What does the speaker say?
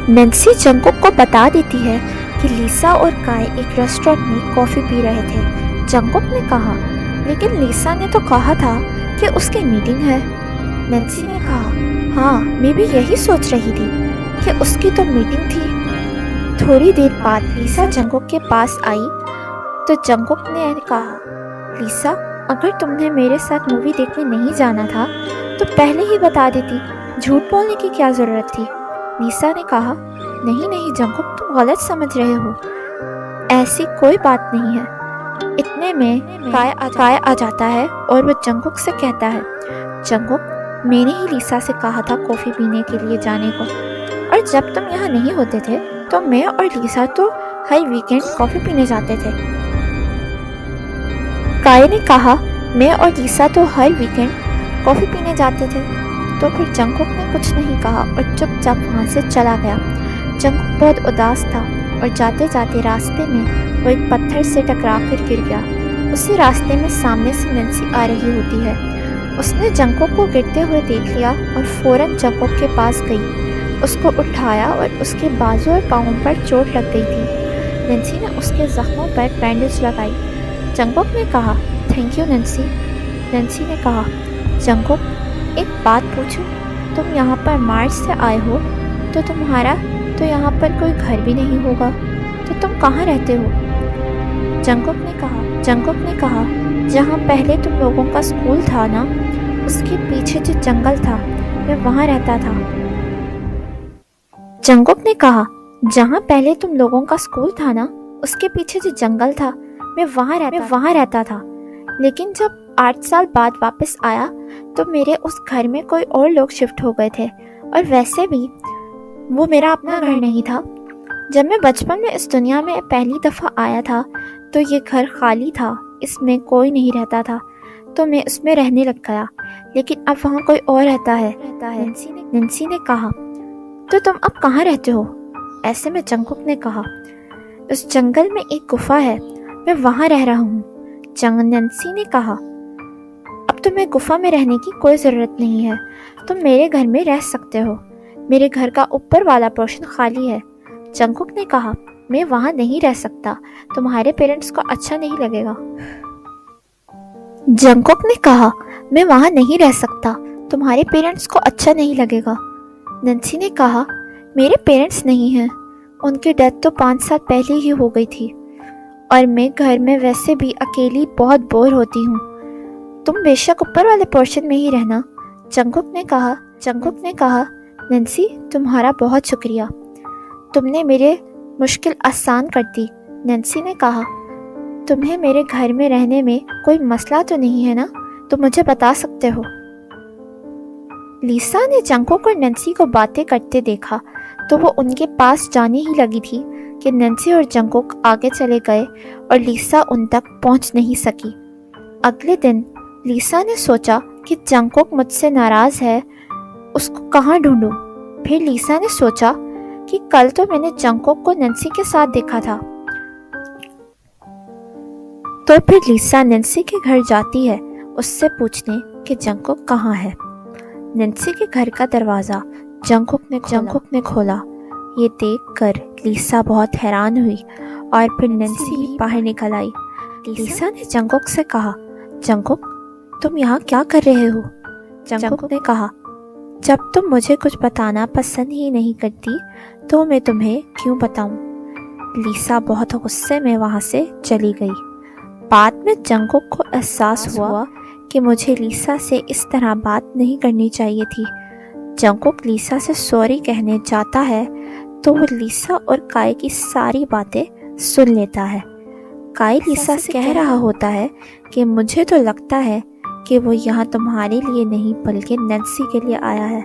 Nancy Jungkook को बता देती है कि लिसा और काय एक रेस्टोरेंट में कॉफ़ी पी रहे थे। जंगकुक ने कहा, लेकिन लिसा ने तो कहा था कि उसकी मीटिंग है। नैन्सी ने कहा, हाँ, मैं भी यही सोच रही थी कि उसकी तो मीटिंग थी। थोड़ी देर बाद लिसा जंगकुक के पास आई तो जंगकुक ने कहा, लिसा, अगर तुमने मेरे साथ मूवी देखने नहीं जाना था तो पहले ही बता देती, झूठ बोलने की क्या ज़रूरत थी। लिसा ने कहा, नहीं नहीं जंगकुक, तुम गलत समझ रहे हो, ऐसी कोई बात नहीं है। इतने में काय आ जाता है और वो जंगकुक से कहता है, जंगकुक, मैंने ही लिसा से कहा था कॉफ़ी पीने के लिए जाने को, और जब तुम यहाँ नहीं होते थे तो मैं और लिसा तो हर वीकेंड कॉफ़ी पीने जाते थे। काय ने कहा, मैं और लिसा तो हर वीकेंड कॉफ़ी पीने जाते थे। तो फिर जंगकुक ने कुछ नहीं कहा और चुपचाप वहाँ से चला गया। जंगकुक बहुत उदास था और जाते जाते रास्ते में वो एक पत्थर से टकरा कर गिर गया। उसी रास्ते में सामने से नैन्सी आ रही होती है। उसने जंगकुक को गिरते हुए देख लिया और फ़ौरन जंगकुक के पास गई, उसको उठाया और उसके बाजू और पाँवों पर चोट लग गई थी। नैन्सी ने उसके ज़ख्मों पर बैंडेज लगाई। जंगकुक ने कहा, थैंक यू नैन्सी। नैन्सी ने कहा, जंगकुक, एक बात पूछूं, तुम यहाँ पर मार्च से आए हो तो तुम्हारा तो यहाँ पर कोई घर भी नहीं होगा, तो तुम कहाँ रहते हो? जंगकुक ने कहा, जहाँ पहले तुम लोगों का स्कूल था ना, उसके पीछे जो जंगल था, मैं वहाँ रहता था। जंगकुक ने कहा, जहाँ पहले तुम लोगों का स्कूल था ना, उसके पीछे जो जंगल था, मैं वहाँ रहता था। लेकिन जब 8 साल बाद वापस आया तो मेरे उस घर में कोई और लोग शिफ्ट हो गए थे, और वैसे भी वो मेरा अपना घर नहीं था। जब मैं बचपन में इस दुनिया में पहली दफ़ा आया था तो ये घर खाली था, इसमें कोई नहीं रहता था, तो मैं उसमें रहने लग गया, लेकिन अब वहाँ कोई और रहता है। नैन्सी ने कहा, तो तुम अब कहाँ रहते हो? ऐसे में जंगकुक ने कहा, उस जंगल में एक गुफा है, मैं वहाँ रह रहा हूँ। नैन्सी ने कहा, अब तुम्हें गुफा में रहने की कोई ज़रूरत नहीं है, तुम मेरे घर में रह सकते हो, मेरे घर का ऊपर वाला पोर्शन खाली है। जंगकुक ने कहा, मैं वहाँ नहीं रह सकता, तुम्हारे पेरेंट्स को अच्छा नहीं लगेगा। जंगकुक ने कहा, मैं वहाँ नहीं रह सकता, तुम्हारे पेरेंट्स को अच्छा नहीं लगेगा। नैन्सी ने कहा, मेरे पेरेंट्स नहीं हैं, उनकी डेथ तो 5 साल पहले ही हो गई थी, और मैं घर में वैसे भी अकेली बहुत बोर होती हूँ, तुम बेशक ऊपर वाले पोर्शन में ही रहना। जंगकुक ने कहा, नैन्सी, तुम्हारा बहुत शुक्रिया, तुमने मेरे मुश्किल आसान कर दी। नैन्सी ने कहा, तुम्हें मेरे घर में रहने में कोई मसला तो नहीं है ना, तुम मुझे बता सकते हो। लिसा ने जंगकुक और नैन्सी को बातें करते देखा तो वो उनके पास जाने ही लगी थी कि नैन्सी और जंगकुक आगे चले गए और लिसा उन तक पहुंच नहीं सकी। अगले दिन लिसा ने सोचा कि जंगकुक मुझसे नाराज़ है, उसको कहाँ ढूंढूं। फिर लिसा ने सोचा कि कल तो मैंने जंगकुक को नैन्सी के साथ देखा था। तो फिर लिसा नैन्सी के घर जाती है उससे पूछने कि जंगकुक कहाँ है। नैन्सी के घर का दरवाज़ा जंगकुक ने खोला। ये देखकर लिसा बहुत हैरान हुई और फिर नैन्सी भी बाहर निकल आई। लिसा ने जंगकुक से कहा, जंगकुक, तुम यहाँ क्या कर रहे हो? जंगकुक ने कहा, जब तुम मुझे कुछ बताना पसंद ही नहीं करती तो मैं तुम्हें क्यों बताऊं? लिसा बहुत गुस्से में वहाँ से चली गई। बाद में जंगकुक को एहसास हुआ कि मुझे लिसा से इस तरह बात नहीं करनी चाहिए थी। जंगकुक लिसा से सॉरी कहने जाता है तो वो लिसा और काय की सारी बातें सुन लेता है। काय लिसा से कह रहा होता है कि मुझे तो लगता है कि वो यहाँ तुम्हारे लिए नहीं बल्कि नैन्सी के लिए आया है।